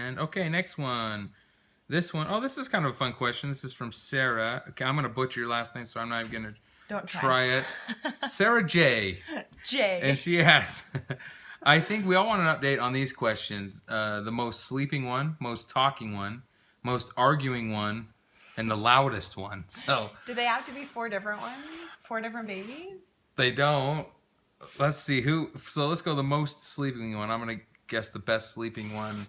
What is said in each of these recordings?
And okay, next one. This one, oh, this is kind of a fun question. This is from Sarah. Okay, I'm gonna butcher your last name, so I'm not even gonna Don't try it. Sarah J. J. And she asks, I think we all want an update on these questions. The most sleeping one, most talking one, most arguing one, and the loudest one. So do they have to be 4 different ones? 4 different babies? they don't. Let's see who. So let's go the most sleeping one. I'm gonna guess the best sleeping one.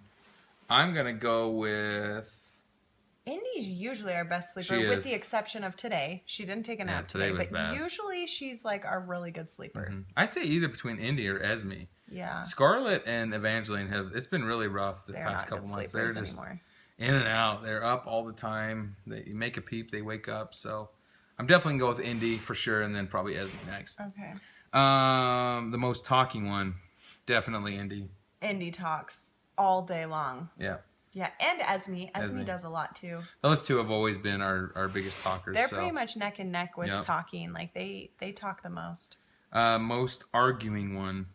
I'm gonna go with. Indy's usually our best sleeper, She with is. the exception of today. She didn't take a nap today was but bad. usually she's like our really good sleeper. I'd say either between Indy or Esme. Yeah. Scarlett and Evangeline have. It's been really rough the They're past not couple good months. sleepers They're just anymore. in and out. They're up all the time. They you make a peep, they wake up. So I'm definitely gonna go with Indy for sure, and then probably Esme next. Okay. The most talking one, definitely Indy. Indy talks all day long. Yeah. Yeah, and Esme does a lot too. Those two have always been our biggest talkers. They're pretty much neck and neck with Yep. talking. Like they talk the most. Most arguing one.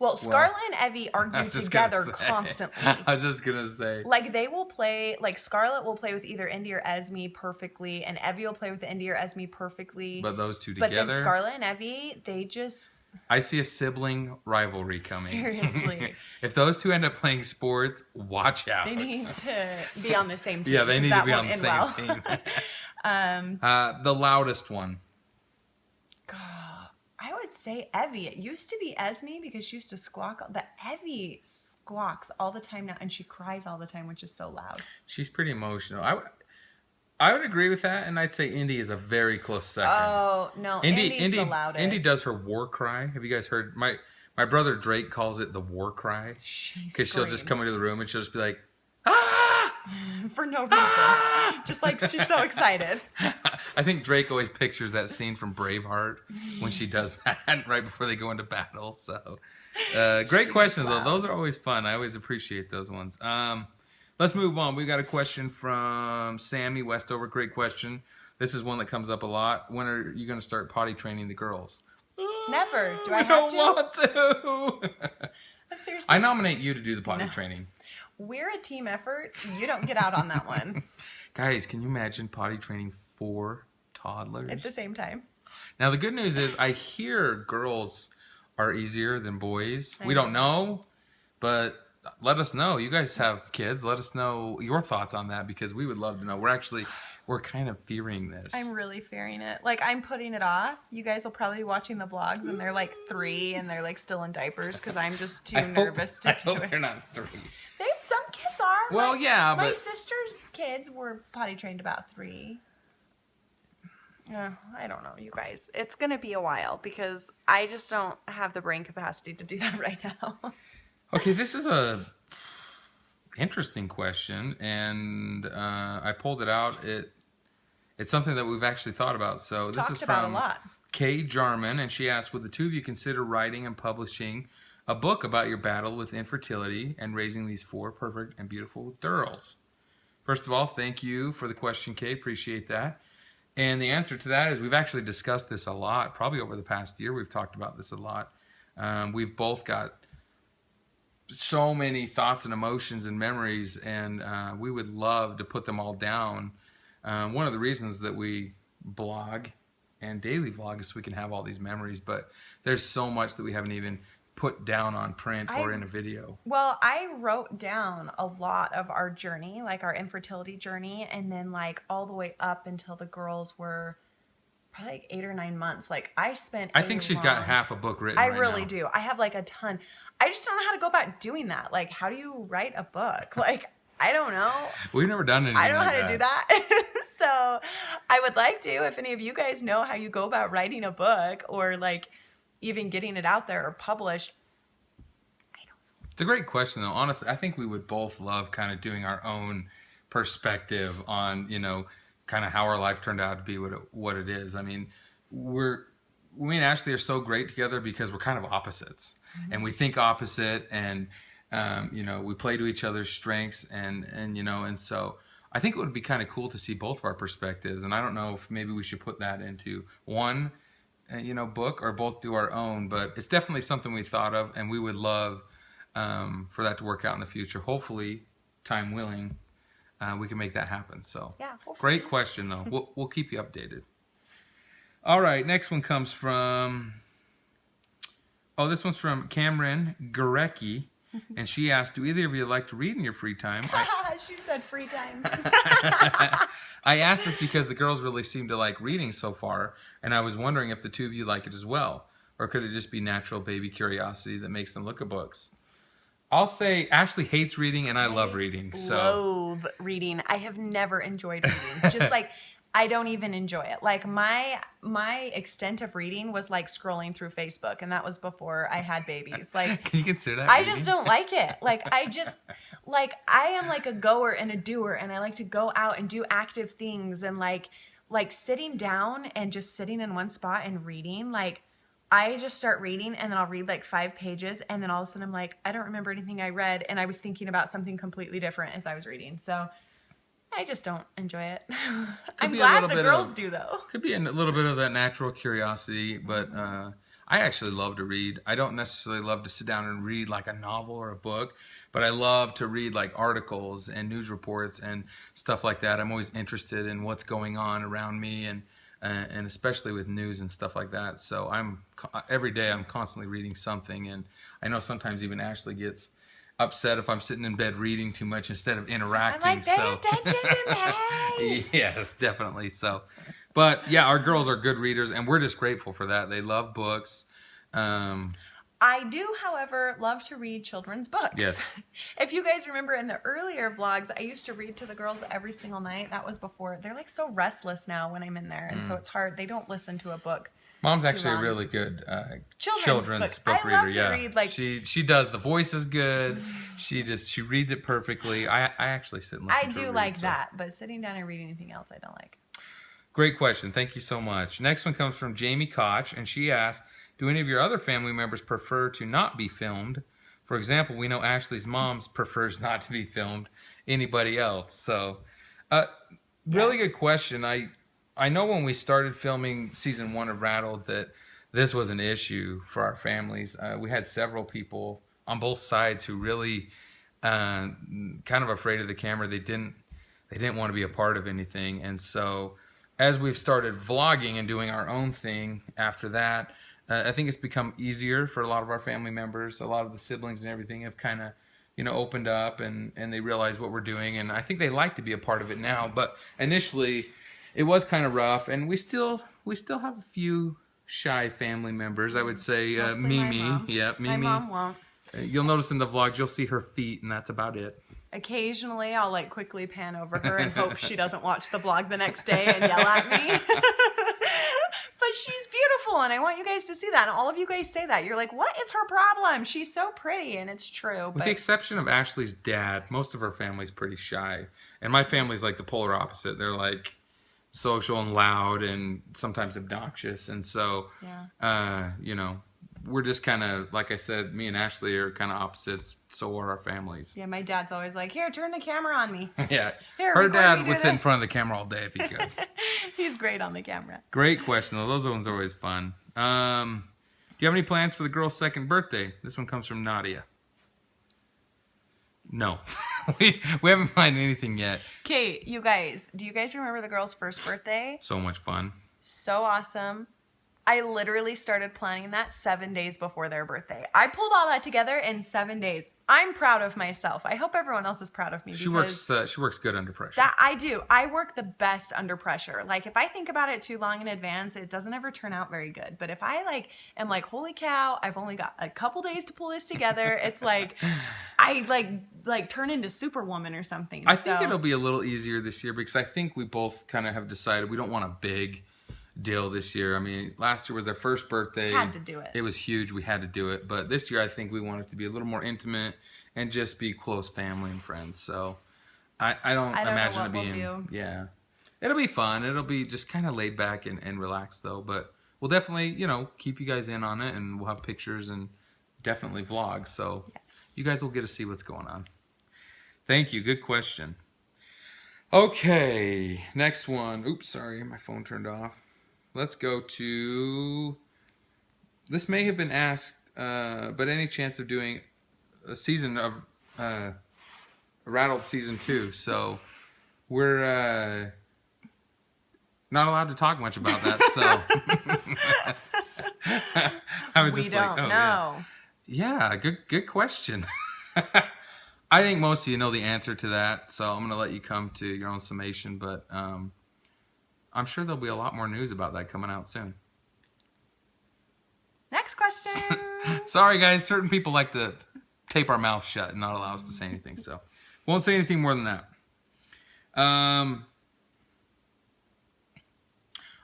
Well, Scarlett and Evie argue together constantly. I was just gonna say. Like they will play. Like Scarlett will play with either Indy or Esme perfectly, and Evie will play with Indy or Esme perfectly. But those two together. But then Scarlett and Evie, they just. I see a sibling rivalry coming. Seriously. If those two end up playing sports, watch out. They need to be on the same team. Yeah, they need to be on won't the end same well. team. The loudest one. I would say Evie. It used to be Esme because she used to squawk. But Evie squawks all the time now, and she cries all the time, which is so loud. She's pretty emotional. I would agree with that, and I'd say Indy is a very close second. Oh no, Indy's the loudest. Indy does her war cry. Have you guys heard? My brother Drake calls it the war cry because she'll just come into the room and she'll just be like, ah! For no reason. Just like she's so excited. I think Drake always pictures that scene from Braveheart when she does that right before they go into battle. So, great questions though. Those are always fun. I always appreciate those ones. Let's move on. We got a question from Sammy Westover. Great question. This is one that comes up a lot. When are you going to start potty training the girls? Never. Do I have don't to? want to. Seriously. I nominate you to do the potty training. We're a team effort. You don't get out on that one. Guys, can you imagine potty training 4 toddlers? At the same time. Now, the good news is I hear girls are easier than boys. We don't know, but let us know. You guys have kids. Let us know your thoughts on that because we would love to know. We're kind of fearing this. I'm really fearing it. Like, I'm putting it off. You guys will probably be watching the vlogs and they're like 3 and they're like still in diapers because I'm just too nervous to do it. I hope they're not 3. Some kids are. Well, yeah, my but sister's kids were potty trained about 3. I don't know, you guys. It's going to be a while because I just don't have the brain capacity to do that right now. Okay, this is a interesting question, and I pulled it out. It's something that we've actually thought about. So this is from Kay Jarman, and she asked, would the two of you consider writing and publishing a book about your battle with infertility and raising these 4 perfect and beautiful girls? First of all, thank you for the question, Kay. Appreciate that. And the answer to that is we've actually discussed this a lot. Probably over the past year, we've talked about this a lot. We've both got so many thoughts and emotions and memories, and we would love to put them all down. One of the reasons that we blog and daily vlog is so we can have all these memories, but there's so much that we haven't even put down on print or in a video. Well, I wrote down a lot of our journey, like our infertility journey, and then like all the way up until the girls were probably like 8 or 9 months. Like I think she's got half a book written. I really do. I have like a ton. I just don't know how to go about doing that. Like, how do you write a book? Like, I don't know. We've never done anything. I don't know how to do that. So I would like to, if any of you guys know how you go about writing a book or like even getting it out there or published. I don't know. It's a great question though. Honestly, I think we would both love kind of doing our own perspective on, kind of how our life turned out to be what it is. I mean, me and Ashley are so great together because we're kind of opposites. Mm-hmm. And we think opposite, and we play to each other's strengths, and so I think it would be kind of cool to see both of our perspectives. And I don't know if maybe we should put that into one, book, or both do our own. But it's definitely something we thought of, and we would love for that to work out in the future. Hopefully, time willing, we can make that happen. So, yeah, hopefully. Great question, though. We'll keep you updated. All right, next one comes from... Oh, this one's from Cameron Gurecki. And she asked, do either of you like to read in your free time? She said free time. I asked this because the girls really seem to like reading so far, and I was wondering if the two of you like it as well, or could it just be natural baby curiosity that makes them look at books? I'll say Ashley hates reading, and I love reading. So loathe reading. I have never enjoyed reading. Just like, I don't even enjoy it. Like my extent of reading was like scrolling through Facebook, and that was before I had babies. Like, can you consider that? I just don't like it. Like I am like a goer and a doer, and I like to go out and do active things, and like sitting down and just sitting in one spot and reading. Like, I just start reading, and then I'll read like 5 pages, and then all of a sudden I'm like, I don't remember anything I read, and I was thinking about something completely different as I was reading. So I just don't enjoy it. I'm glad the girls do, though. Could be a little bit of that natural curiosity, but I actually love to read. I don't necessarily love to sit down and read like a novel or a book, but I love to read like articles and news reports and stuff like that. I'm always interested in what's going on around me, and especially with news and stuff like that. So every day I'm constantly reading something, and I know sometimes even Ashley gets upset if I'm sitting in bed reading too much instead of interacting. I'm like, pay attention to me. Yes, definitely. So, but yeah, our girls are good readers, and we're just grateful for that. They love books. I do, however, love to read children's books. Yes. If you guys remember in the earlier vlogs, I used to read to the girls every single night. That was before. They're like so restless now when I'm in there, and so it's hard. They don't listen to a book. Mom's actually a really good children's book reader. I love to read, like, she does the voices good. She reads it perfectly. I actually sit and listen to her I do like that, but sitting down and reading anything else, I don't like. Great question. Thank you so much. Next one comes from Jamie Koch, and she asked, do any of your other family members prefer to not be filmed? For example, we know Ashley's mom prefers not to be filmed. Anybody else? So, really good question. I know when we started filming season 1 of Rattled that this was an issue for our families. We had several people on both sides who really kind of afraid of the camera. They didn't want to be a part of anything. And so as we've started vlogging and doing our own thing after that, I think it's become easier for a lot of our family members. A lot of the siblings and everything have kind of, opened up and they realize what we're doing. And I think they like to be a part of it now. But initially, it was kind of rough, and we still have a few shy family members. I would say Mimi. Yeah, Mimi. My mom won't. You'll notice in the vlogs, you'll see her feet, and that's about it. Occasionally, I'll like quickly pan over her and hope she doesn't watch the vlog the next day and yell at me. But she's beautiful, and I want you guys to see that. And all of you guys say that. You're like, what is her problem? She's so pretty, and it's true. With the exception of Ashley's dad, most of her family's pretty shy. And my family's like the polar opposite. They're like social and loud and sometimes obnoxious. And so, we're just kind of, like I said, me and Ashley are kind of opposites. So are our families. Yeah, my dad's always like, here, turn the camera on me. Yeah. Here, her dad would sit in front of the camera all day if he could. He's great on the camera. Great question, though. Those ones are always fun. Do you have any plans for the girl's second birthday? This one comes from Nadia. No. we haven't planned anything yet. Okay, you guys, do you guys remember the girl's first birthday? So much fun. So awesome. I literally started planning that 7 days before their birthday. I pulled all that together in 7 days. I'm proud of myself. I hope everyone else is proud of me. She works good under pressure. That I do. I work the best under pressure. Like, if I think about it too long in advance, it doesn't ever turn out very good. But if I am like, holy cow, I've only got a couple days to pull this together. It's like I like turn into Superwoman or something. I think it'll be a little easier this year because I think we both kind of have decided we don't want a big deal this year. I mean, last year was our first birthday. Had to do it. It was huge. We had to do it. But this year, I think we want it to be a little more intimate and just be close family and friends. So I don't imagine it being. Yeah, it'll be fun. It'll be just kind of laid back and relaxed though. But we'll definitely, keep you guys in on it, and we'll have pictures and definitely vlogs. So you guys will get to see what's going on. Thank you. Good question. Okay, next one. Oops, sorry, my phone turned off. Let's go to, this may have been asked, but any chance of doing season of Rattled season 2, so we're not allowed to talk much about that. So I was just like, oh know. Yeah, good question. I think most of you know the answer to that, so I'm gonna let you come to your own summation, but I'm sure there'll be a lot more news about that coming out soon. Next question. Sorry, guys. Certain people like to tape our mouths shut and not allow us to say anything, so won't say anything more than that.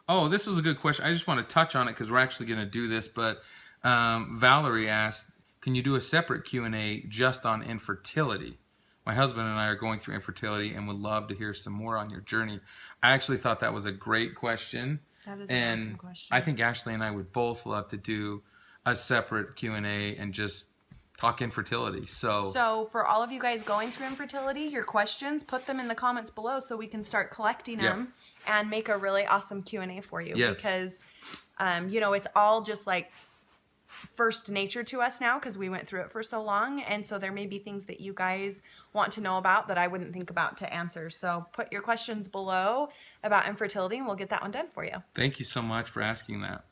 Oh, this was a good question. I just want to touch on it because we're actually going to do this, but Valerie asked, can you do a separate Q&A just on infertility? My husband and I are going through infertility and would love to hear some more on your journey. I actually thought that was a great question. That is an awesome question. I think Ashley and I would both love to do a separate Q&A and just talk infertility. So for all of you guys going through infertility, your questions, put them in the comments below so we can start collecting them and make a really awesome Q&A for you. Yes. Because, it's all just like first nature to us now because we went through it for so long. And so there may be things that you guys want to know about that I wouldn't think about to answer. So put your questions below about infertility and we'll get that one done for you. Thank you so much for asking that.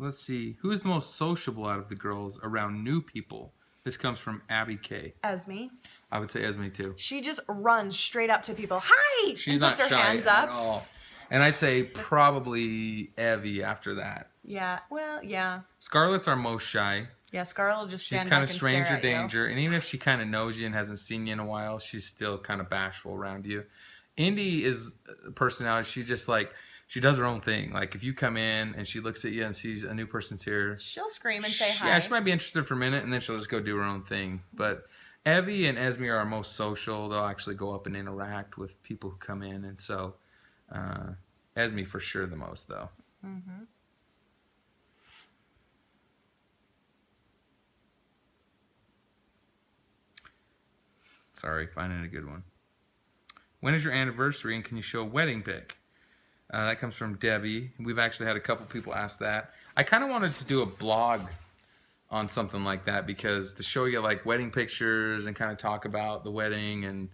Let's see. Who is the most sociable out of the girls around new people? This comes from Abby K. Esme. I would say Esme too. She just runs straight up to people. Hi! She's not puts her shy hands at up. all. And I'd say probably Evie after that. Yeah, well, yeah. Scarlett's our most shy. Yeah, Scarlett will just stand She's kind of back stranger and stare at danger. And even if she kind of knows you and hasn't seen you in a while, she's still kind of bashful around you. Indy is a personality. She just like, she does her own thing. Like if you come in and she looks at you and sees a new person's here, she'll scream and say hi. Yeah, she might be interested for a minute and then she'll just go do her own thing. But Evie and Esme are our most social. They'll actually go up and interact with people who come in. And so Esme for sure the most though. Mm-hmm. Sorry, finding a good one. When is your anniversary and can you show a wedding pic? That comes from Debbie. We've actually had a couple people ask that. I kind of wanted to do a blog on something like that because to show you like wedding pictures and kind of talk about the wedding, and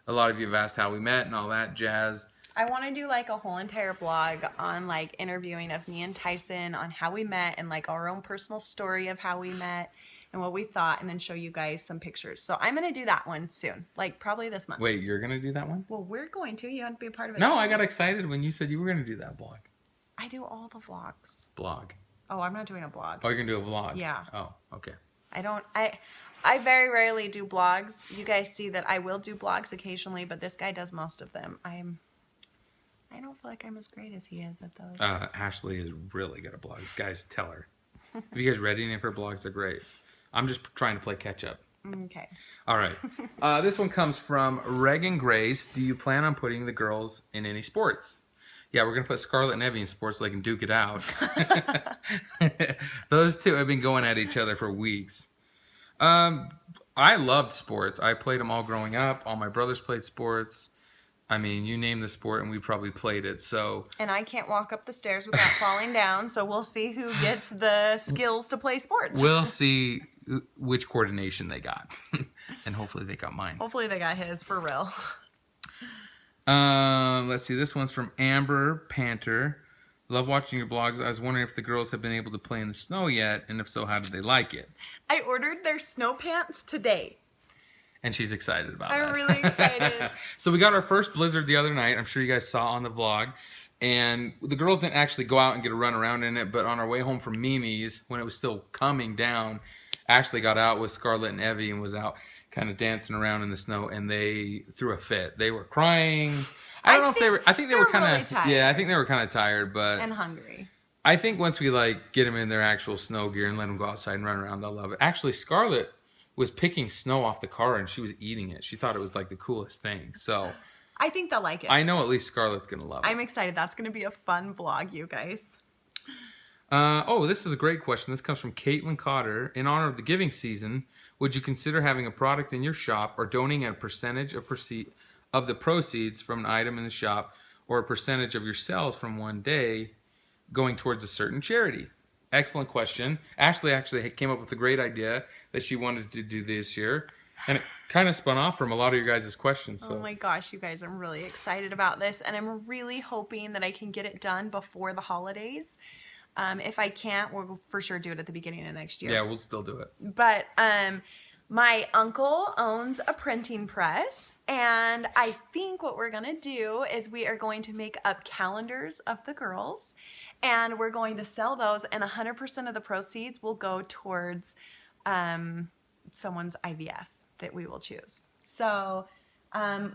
a lot of you have asked how we met and all that jazz. I want to do like a whole entire blog on like interviewing of me and Tyson on how we met and like our own personal story of how we met and what we thought, and then show you guys some pictures. So I'm going to do that one soon, like probably this month. Wait, you're going to do that one? Well, we're going to. You have to be a part of it. No, too. I got excited when you said you were going to do that blog. I do all the vlogs. Blog. Oh, I'm not doing a blog. Oh, you're going to do a vlog? Yeah. Oh, okay. I very rarely do blogs. You guys see that I will do blogs occasionally, but this guy does most of them. I don't feel like I'm as great as he is at those. Ashley is really good at blogs. Guys, tell her. Have you guys read any of her blogs? They're great. I'm just trying to play catch up. Okay. All right. This one comes from Regan Grace. Do you plan on putting the girls in any sports? Yeah, we're going to put Scarlett and Evie in sports so they can duke it out. Those two have been going at each other for weeks. I loved sports. I played them all growing up. All my brothers played sports. I mean, you name the sport and we probably played it. And I can't walk up the stairs without falling down, so we'll see who gets the skills to play sports. We'll see which coordination they got. And hopefully they got mine. Hopefully they got his for real. Let's see. This one's from Amber Panter. Love watching your blogs. I was wondering if the girls have been able to play in the snow yet, and if so, how did they like it? I ordered their snow pants today. And she's excited about that. I'm really excited. So we got our first blizzard the other night. I'm sure you guys saw on the vlog. And the girls didn't actually go out and get a run around in it, but on our way home from Mimi's, when it was still coming down, Ashley got out with Scarlett and Evie and was out kind of dancing around in the snow, and they threw a fit. They were crying. I think they were kind of really yeah, I think they were kind of tired, but and hungry. I think once we like get them in their actual snow gear and let them go outside and run around, they'll love it. Actually, Scarlett was picking snow off the car and she was eating it. She thought it was like the coolest thing. So I think they'll like it. I know at least Scarlett's gonna love it. I'm excited. That's gonna be a fun vlog, you guys. This is a great question. This comes from Caitlin Cotter. In honor of the giving season, would you consider having a product in your shop or donating a percentage of the proceeds from an item in the shop, or a percentage of your sales from one day going towards a certain charity? Excellent question. Ashley actually came up with a great idea that she wanted to do this year, and it kind of spun off from a lot of your guys' questions. So. Oh my gosh, you guys, I'm really excited about this, and I'm really hoping that I can get it done before the holidays. If I can't, we'll for sure do it at the beginning of next year. Yeah, we'll still do it. But my uncle owns a printing press, and I think what we're gonna do is we are going to make up calendars of the girls, and we're going to sell those, and 100% of the proceeds will go towards someone's IVF that we will choose. So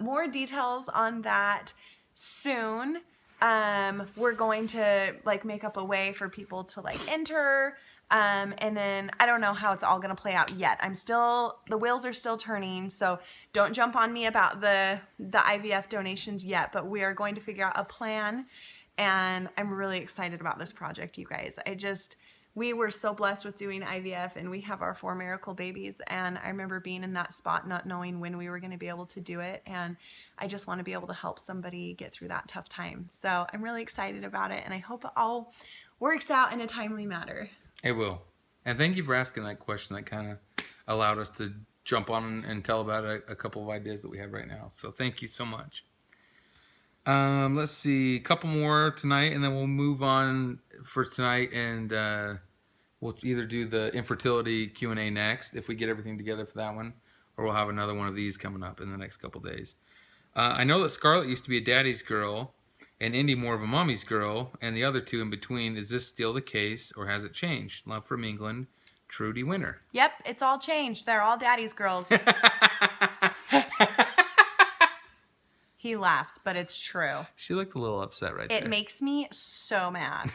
more details on that soon. We're going to like make up a way for people to like enter. And then I don't know how it's all going to play out yet. The wheels are still turning, so don't jump on me about the IVF donations yet, but we are going to figure out a plan, and I'm really excited about this project, you guys. We were so blessed with doing IVF, and we have our 4 miracle babies, and I remember being in that spot not knowing when we were going to be able to do it, and I just want to be able to help somebody get through that tough time. So I'm really excited about it, and I hope it all works out in a timely manner. It will. And thank you for asking that question. That kind of allowed us to jump on and tell about a couple of ideas that we have right now. So thank you so much. Let's see, a couple more tonight, and then we'll move on for tonight, and we'll either do the infertility Q&A next if we get everything together for that one, or we'll have another one of these coming up in the next couple days. I know that Scarlett used to be a daddy's girl, and Indy more of a mommy's girl, and the other two in between. Is this still the case, or has it changed? Love from England, Trudy Winter. Yep, it's all changed. They're all daddy's girls. He laughs, but it's true. She looked a little upset right there. It makes me so mad.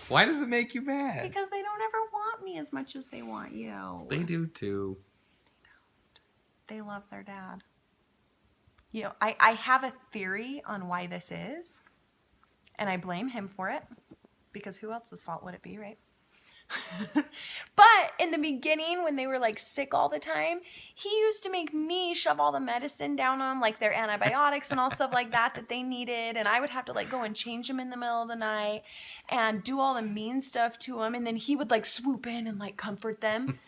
Why does it make you mad? Because they don't ever want me as much as they want you. They do too. They love their dad. You know, I have a theory on why this is, and I blame him for it, because who else's fault would it be, right? But in the beginning, when they were like sick all the time, he used to make me shove all the medicine down on them, like their antibiotics and all stuff like that they needed, and I would have to like go and change them in the middle of the night and do all the mean stuff to them, and then he would like swoop in and like comfort them.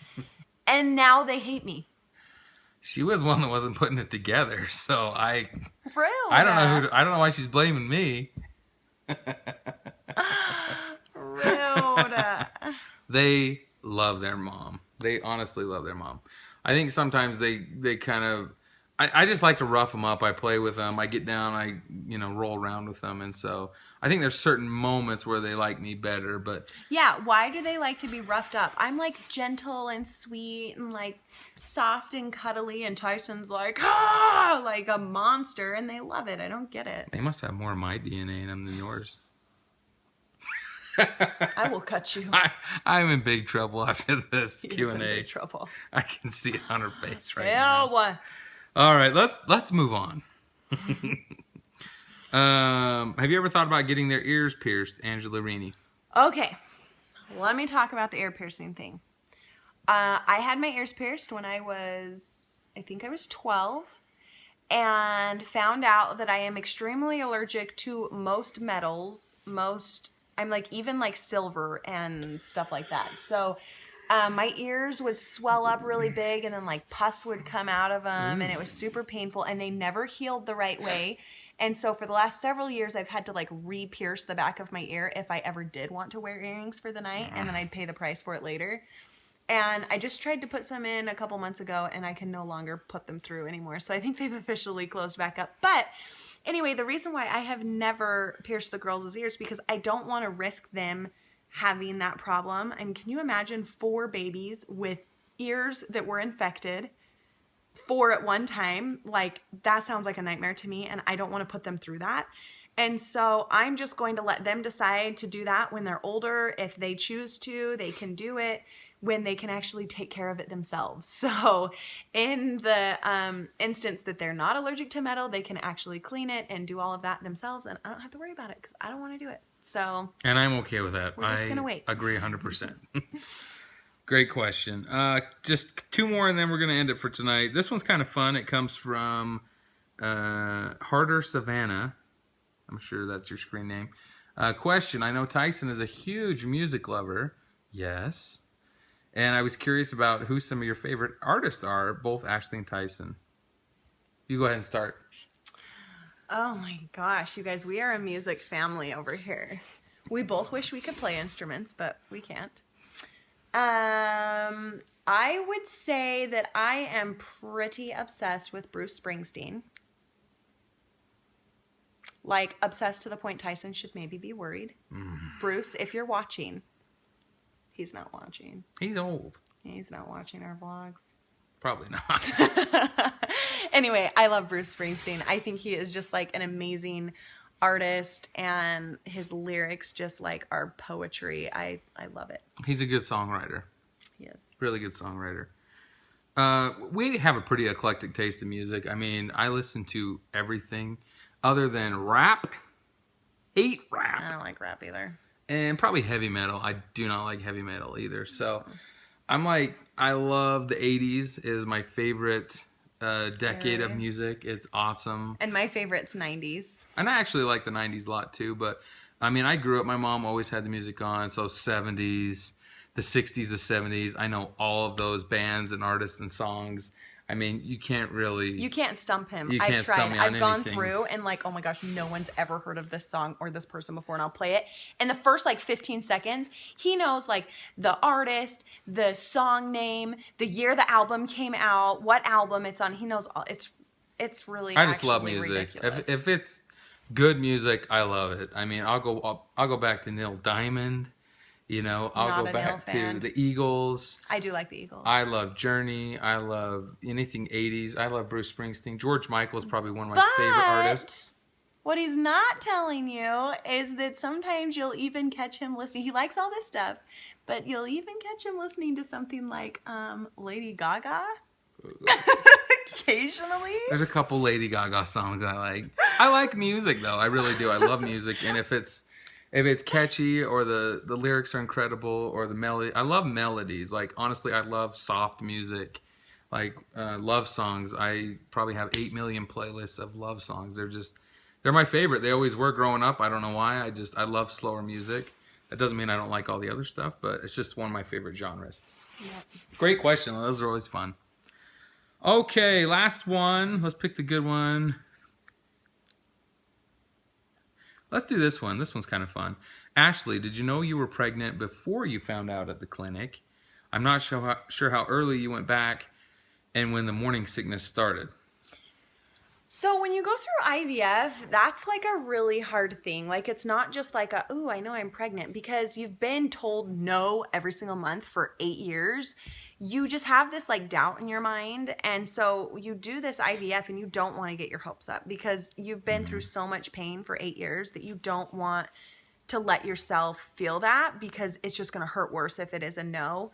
And now they hate me. She was one that wasn't putting it together, so I Rude. I don't know why she's blaming me. Rude. They love their mom. They honestly love their mom. I think sometimes they kind of, I just like to rough them up. I play with them. I get down. I roll around with them, and so I think there's certain moments where they like me better. But yeah, why do they like to be roughed up? I'm like gentle and sweet and like soft and cuddly, and Tyson's like like a monster, and they love it. I don't get it. They must have more of my DNA in them than yours. I will cut you. I'm in big trouble after this He Q&A. is in big trouble. I can see it on her face right now. What? All right, let's move on. Have you ever thought about getting their ears pierced, Angela Rini? Okay, let me talk about the ear piercing thing. I had my ears pierced when I think I was 12, and found out that I am extremely allergic to most metals, I'm like even like silver and stuff like that. So my ears would swell up really big, and then like pus would come out of them, and it was super painful, and they never healed the right way. And so for the last several years, I've had to like re-pierce the back of my ear if I ever did want to wear earrings for the night, and then I'd pay the price for it later. And I just tried to put some in a couple months ago, and I can no longer put them through anymore. So I think they've officially closed back up. But anyway, the reason why I have never pierced the girls' ears, because I don't want to risk them having that problem. I mean, can you imagine 4 babies with ears that were infected, 4 at one time? Like, that sounds like a nightmare to me, and I don't want to put them through that. And so I'm just going to let them decide to do that when they're older. If they choose to, they can do it when they can actually take care of it themselves. So in the instance that they're not allergic to metal, they can actually clean it and do all of that themselves, and I don't have to worry about it because I don't want to do it. So, and I'm okay with that. We're just gonna wait. Agree 100%. Great question. Just 2 more, and then we're going to end it for tonight. This one's kind of fun. It comes from Harder Savannah. I'm sure that's your screen name. Question. I know Tyson is a huge music lover. Yes. And I was curious about who some of your favorite artists are, both Ashley and Tyson. You go ahead and start. Oh my gosh, you guys, we are a music family over here. We both wish we could play instruments, but we can't. I would say that I am pretty obsessed with Bruce Springsteen. Like, obsessed to the point Tyson should maybe be worried. Bruce, if you're watching, he's not watching. He's old. He's not watching our vlogs. Probably not. Anyway, I love Bruce Springsteen. I think he is just like an amazing artist, and his lyrics just like are poetry. I love it. He's a good songwriter. He is. Really good songwriter. We have a pretty eclectic taste in music. I mean, I listen to everything other than rap. Hate rap. I don't like rap either. And probably heavy metal. I do not like heavy metal either. So I'm like, I love the 80s is my favorite decade of music. It's awesome. And my favorite's 90s. And I actually like the 90s a lot too. But I mean, I grew up, my mom always had the music on. So 70s, the 60s, the 70s. I know all of those bands and artists and songs. I mean, you can't stump him. You can't I've tried. stump me on I've gone anything. through and like, oh my gosh, no one's ever heard of this song or this person before, and I'll play it. In the first like 15 seconds, he knows like the artist, the song name, the year the album came out, what album it's on. He knows all. It's really. I just love music. Ridiculous. If it's good music, I love it. I mean, I'll go back to Neil Diamond. You know, I'll go back to the Eagles. I do like the Eagles. I love Journey. I love anything 80s. I love Bruce Springsteen. George Michael is probably one of my favorite artists. What he's not telling you is that sometimes you'll even catch him listening. He likes all this stuff, but you'll even catch him listening to something like Lady Gaga. Occasionally. There's a couple Lady Gaga songs I like. I like music though. I really do. I love music, and if it's catchy or the lyrics are incredible or the melody, I love melodies. Like, honestly, I love soft music, like love songs. I probably have 8 million playlists of love songs. They're my favorite. They always were growing up. I don't know why. I love slower music. That doesn't mean I don't like all the other stuff, but it's just one of my favorite genres. Yep. Great question. Those are always fun. Okay, last one. Let's pick the good one. Let's do this one. This one's kind of fun. Ashley, did you know you were pregnant before you found out at the clinic? I'm not sure how early you went back and when the morning sickness started. So when you go through IVF, that's like a really hard thing. Like, it's not just like ooh, I know I'm pregnant, because you've been told no every single month for 8 years. You just have this like doubt in your mind. And so you do this IVF and you don't want to get your hopes up, because you've been through so much pain for 8 years that you don't want to let yourself feel that, because it's just going to hurt worse if it is a no.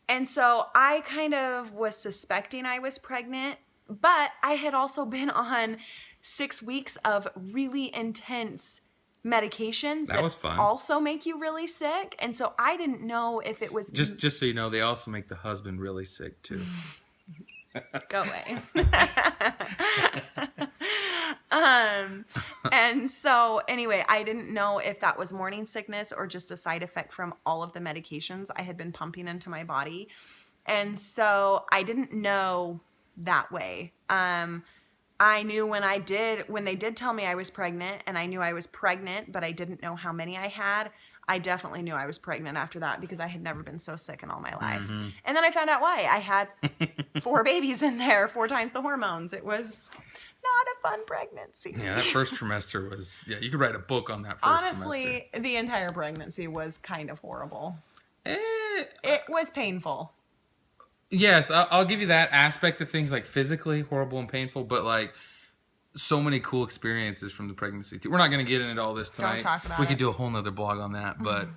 And so I kind of was suspecting I was pregnant, but I had also been on 6 weeks of really intense medications that was fun. Also make you really sick. And so I didn't know if it was... Just so you know, they also make the husband really sick too. Go away. And so anyway, I didn't know if that was morning sickness or just a side effect from all of the medications I had been pumping into my body. And so I didn't know that way. I knew when they did tell me I was pregnant, and I knew I was pregnant, but I didn't know how many I had. I definitely knew I was pregnant after that, because I had never been so sick in all my life. Mm-hmm. And then I found out why. I had 4 babies in there, 4 times the hormones. It was not a fun pregnancy. Yeah, that first trimester was, you could write a book on that first trimester. Honestly, the entire pregnancy was kind of horrible. It was painful. Yes, I'll give you that aspect of things, like physically horrible and painful, but like so many cool experiences from the pregnancy too. We're not going to get into all this tonight. Don't talk about We could do a whole nother blog on that, but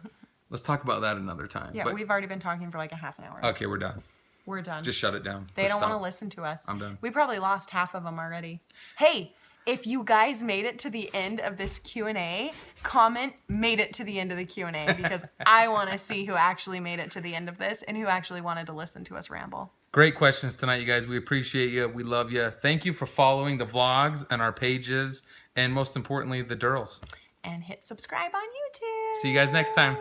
let's talk about that another time. Yeah, we've already been talking for like a half an hour. Okay, we're done. We're done. Just shut it down. They don't want to listen to us. I'm done. We probably lost half of them already. Hey, if you guys made it to the end of this Q&A, comment made it to the end of the Q&A, because I want to see who actually made it to the end of this and who actually wanted to listen to us ramble. Great questions tonight, you guys. We appreciate you. We love you. Thank you for following the vlogs and our pages, and most importantly, the Durls. And hit subscribe on YouTube. See you guys next time.